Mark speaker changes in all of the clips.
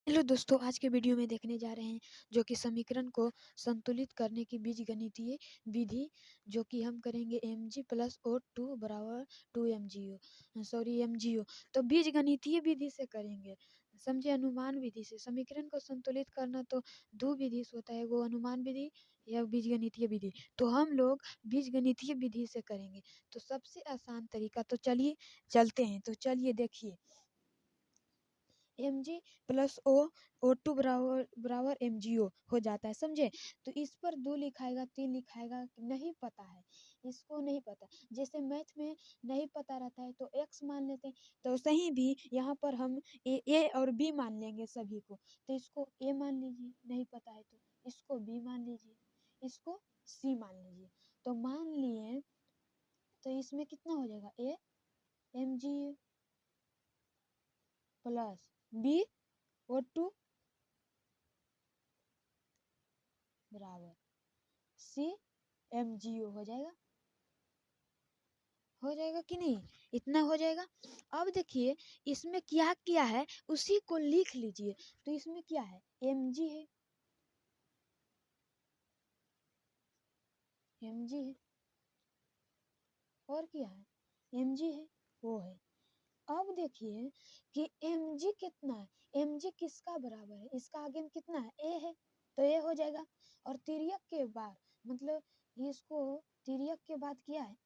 Speaker 1: Hello दोस्तों, आज के वीडियो में देखने जा रहे हैं जो कि समीकरण को संतुलित करने की बीजगणितीय विधि, जो कि हम करेंगे mg प्लस ओ टू बराबर 2mgo। तो बीजगणितीय विधि से करेंगे, समझे। अनुमान विधि से समीकरण को संतुलित करना तो दो विधि से होता है, वो अनुमान विधि या बीजगणितीय विधि। तो हम लोग बीजगणितीय विधि से करेंगे। तो सबसे आसान तरीका, तो चलिए चलते हैं। तो चलिए देखिए, mg प्लस ओ टू बराबर mgo हो जाता है, समझे। तो इस पर 2 लिखाएगा 3 लिखाएगा नहीं पता है, इसको नहीं पता। जैसे मैथ में नहीं पता रहता है तो x मान लेते हैं, तो सही भी यहाँ पर हम ए और बी मान लेंगे सभी को। तो इसको ए मान लीजिए, नहीं पता है तो इसको बी मान लीजिए, इसको सी मान लीजिए। तो मान लिए, तो इसमें कितना हो जाएगा, A mg plus B O two बराबर सी mgo हो जाएगा। हो जाएगा कि नहीं, इतना हो जाएगा। अब देखिए इसमें क्या किया है उसी को लिख लीजिए। तो इसमें क्या है, mg है, mg है, और क्या है, mg है, वो है। अब देखिए कि mg कितना है, mg किसका बराबर है, इसका आगे में कितना है, a है, तो a हो जाएगा। और तिर्यक के बाद, मतलब इसको तिर्यक के बाद क्या है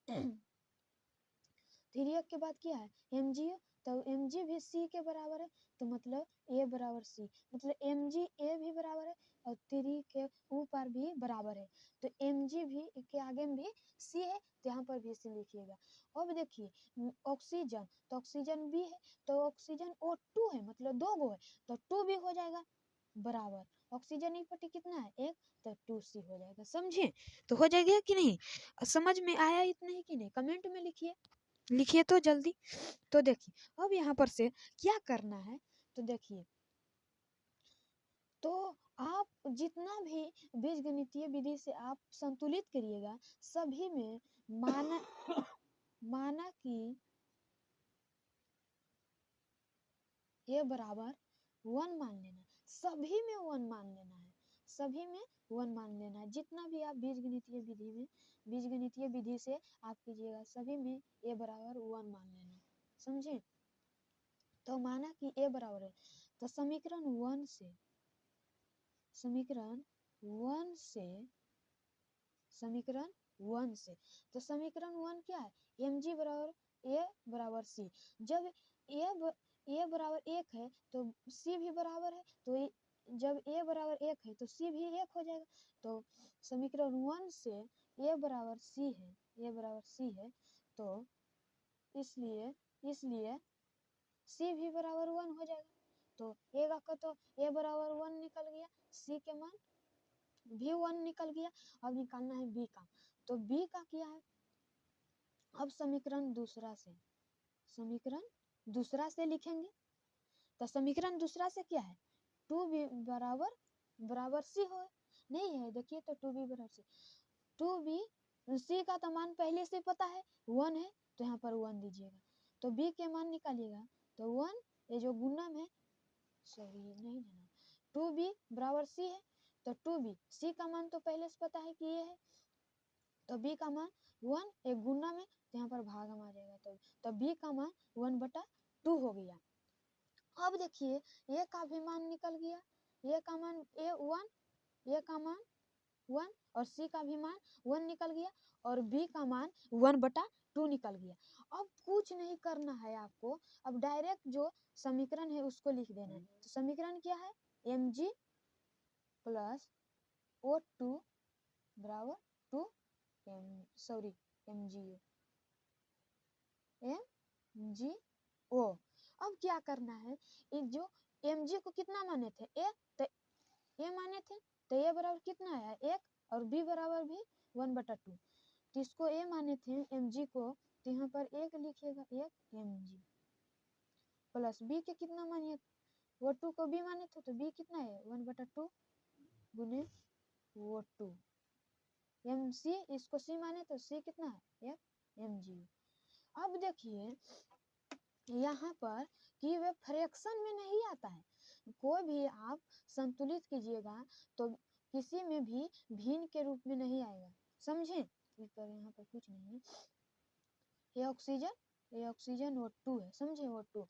Speaker 1: तिर्यक के बाद क्या है, mg, तो mg भी c के बराबर है। तो मतलब a बराबर c, मतलब mg a भी बराबर है और 3 के ऊपर भी बराबर है। तो mg भी के आगे में भी c है, तो यहाँ पर भी c लिखिएगा। अब देखिए ऑक्सीजन, तो ऑक्सीजन भी है, तो ऑक्सीजन O2 है, मतलब 2 गो है, तो 2 भी हो जाएगा बराबर। ऑक्सीजन ई पट्टी कितना है, 1, तो 2c हो जाएगा, समझे। तो हो जाएगा कि नहीं, समझ में आया इतना ही कि नहीं, कमेंट में लिखिए, लिखिए तो जल्दी। तो देखिए अब यहाँ पर से क्या करना है, तो देखिए, तो आप जितना भी बीजगणितीय विधि से आप संतुलित करिएगा, सभी में माना माना कि ये बराबर 1 मान लेना, सभी में 1 मान लेना है, सभी में 1 मान लेना है। जितना भी आप बीजगणितीय विधि से आप कीजिएगा, सभी में ए बराबर 1 मान लेना, समझे। तो माना कि ए बराबर है, तो समीकरण 1 से समीकरण 1 से तो समीकरण 1 क्या है, mg बराबर ए बराबर सी। जब ए बराबर 1 है तो सी भी बराबर है, तो जब ए बराबर 1 है तो सी भी 1 हो जाएगा। तो समीकरण 1 से ए बराबर सी है, ए बराबर सी है, तो इसलिए सी भी बराबर 1 हो जाएगा। तो ए का तो ए बराबर 1 निकल गया, सी के मान भी 1 निकल गया। अब निकालना है बी का, तो बी का क्या है, अब समीकरण दूसरा से लिखेंगे। तो समीकरण दूसरा से क्या है, 2b बराबर बराबर सी हो, नहीं है देखिए, तो 2b बराबर सी, 2b सी का तो मान पहले से पता है 1 है, तो यहाँ पर 1 दीजिएगा। तो b के मान निकालिएगा, तो 1, ये जो गुणन है, सॉरी नहीं देना, 2b बराबर सी है, तो 2b सी का मान तो पहले से पता है कि ये है, तो b का मान 1, एक गुना में, तो यहाँ पर भाग में आ जाएगा, तो b का मान 1/2 हो गया। अब देखिए ए का भी मान निकल गया, ए का मान ए का मान 1 और सी का भी मान 1 निकल गया, और बी का मान 1/2 निकल गया। अब कुछ नहीं करना है आपको, अब डायरेक्ट जो समीकरण है उसको लिख देना है। तो समीकरण क्या है, mg प्लस O2 बराबर 2 mgo। अब क्या करना है, जो mg को कितना माने थे, ए, तो ए माने थे, तो ए बराबर कितना आया, 1, और बी बराबर भी 1/2, तो इसको ए माने थे mg को, तो यहाँ पर 1 लिखिएगा, 1 mg प्लस बी के कितना मानिए, वो 2 को बी माने थे, तो बी कितना है 1/2 गुने वो 2 mc, इसको सी माने तो सी कितना है 1 mg। अब देखिए यहाँ पर कि वे फ्रैक्शन में नहीं आता है, कोई भी आप संतुलित कीजिएगा तो किसी में भी भिन्न के रूप में नहीं आएगा, समझे। यहाँ पर कुछ नहीं है, ये ऑक्सीजन O2 है, समझे, O2।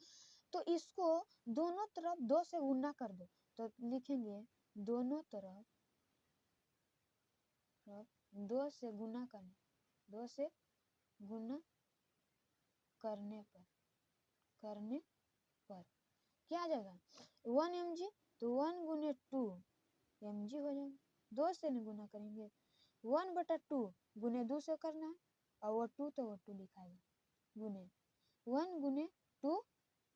Speaker 1: तो इसको दोनों तरफ 2 से गुना कर दो, तो लिखेंगे दोनों तरफ 2 से गुना करना, 2 से गुना करने पर क्या आ जाएगा 1 mg, तो 1 गुने 2 mg हो जाएगा। 2 से नहीं गुना करेंगे, 1/2 गुने 2 से करना है, और वो 2 तो वो 2 लिखाएगा, गुने 1 गुने 2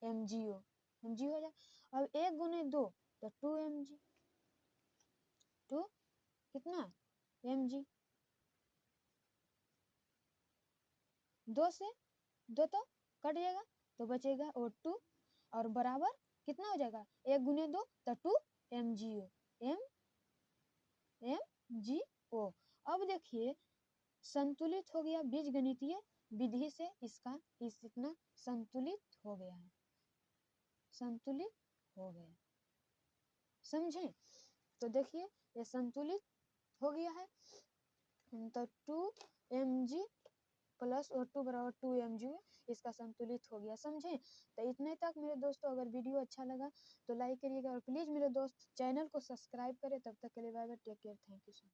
Speaker 1: mg हो जाएगा। अब 1 गुने 2 तो 2 mg, 2 कितना mg, 2 से 2 तो कट जाएगा, तो बचेगा O2 और बराबर कितना हो जाएगा 1 गुने 2 तो 2 mgO, mgO। अब देखिए संतुलित हो गया, बीजगणितीय विधि से इसका इतना संतुलित हो गया है, संतुलित हो गया, समझे। तो देखिए ये संतुलित हो गया है, तो 2 mg प्लस O2 बराबर 2 mg, इसका संतुलित हो गया, समझे। तो इतने तक मेरे दोस्तों, अगर वीडियो अच्छा लगा तो लाइक करिएगा और प्लीज़ मेरे दोस्त चैनल को सब्सक्राइब करें। तब तक के लिए bye bye, take care, thank you so much.